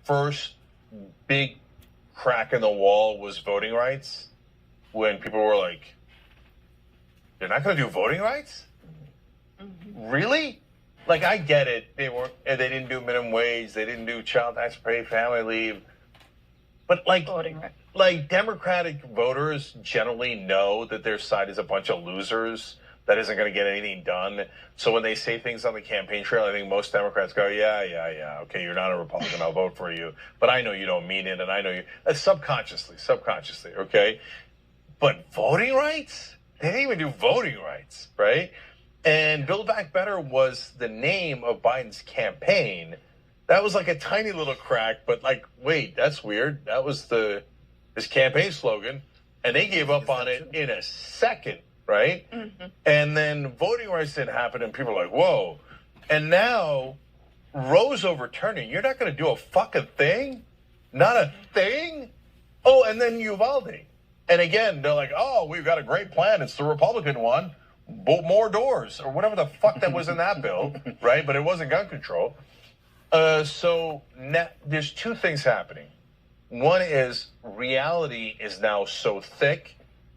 first big crack in the wall was voting rights, when people were like, they're not going to do voting rights? Mm-hmm. Really? Like, I get it. They didn't do minimum wage. They didn't do child tax pay, family leave. But like, voting right. Like Democratic voters generally know that their side is a bunch of losers that isn't going to get anything done. So when they say things on the campaign trail, I think most Democrats go, yeah. Okay, you're not a Republican. I'll vote for you. But I know you don't mean it. And I know you subconsciously. Okay. But voting rights? They didn't even do voting rights, right? And Build Back Better was the name of Biden's campaign. That was like a tiny little crack, but like, wait, that's weird. That was his campaign slogan, and they gave up on it in a second, right? Mm-hmm. And then voting rights didn't happen, and people are like, whoa. And now, Roe's overturning. You're not going to do a fucking thing? Not a thing? Oh, and then Uvalde. And again, they're like, oh, we've got a great plan. It's the Republican one. More doors, or whatever the fuck that was in that bill, right? But it wasn't gun control. So now, there's two things happening. One is reality is now so thick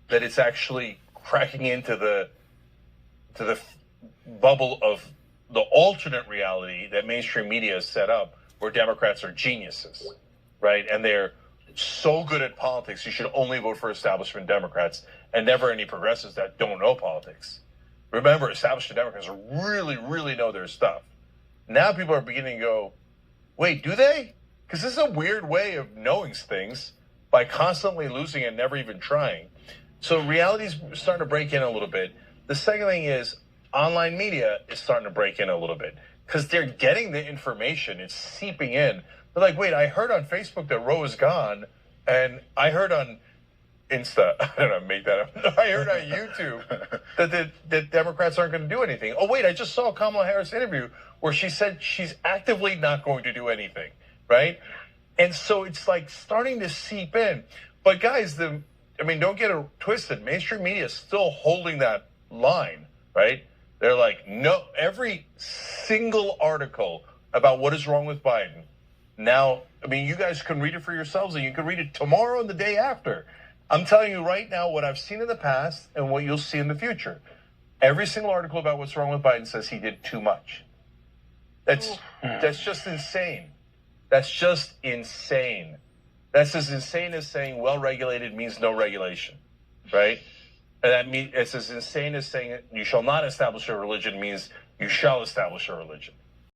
that it's actually cracking into the bubble of the alternate reality that mainstream media has set up, where Democrats are geniuses, right? And they're so good at politics, you should only vote for establishment Democrats and never any progressives that don't know politics. Remember, establishment Democrats really, really know their stuff. Now people are beginning to go, wait, do they? Because this is a weird way of knowing things by constantly losing and never even trying. So reality's starting to break in a little bit. The second thing is online media is starting to break in a little bit because they're getting the information. It's seeping in. They're like, wait, I heard on Facebook that Roe is gone, and I heard on Insta, I don't know, make that up. I heard on YouTube that Democrats aren't going to do anything. Oh, wait, I just saw a Kamala Harris interview where she said she's actively not going to do anything, right? And so it's like starting to seep in. But guys, don't get it twisted. Mainstream media is still holding that line, right? They're like, no, every single article about what is wrong with Biden. Now, you guys can read it for yourselves, and you can read it tomorrow and the day after. I'm telling you right now what I've seen in the past and what you'll see in the future. Every single article about what's wrong with Biden says he did too much. That's just insane. That's just insane. That's as insane as saying well-regulated means no regulation, right? And that means it's as insane as saying you shall not establish a religion means you shall establish a religion.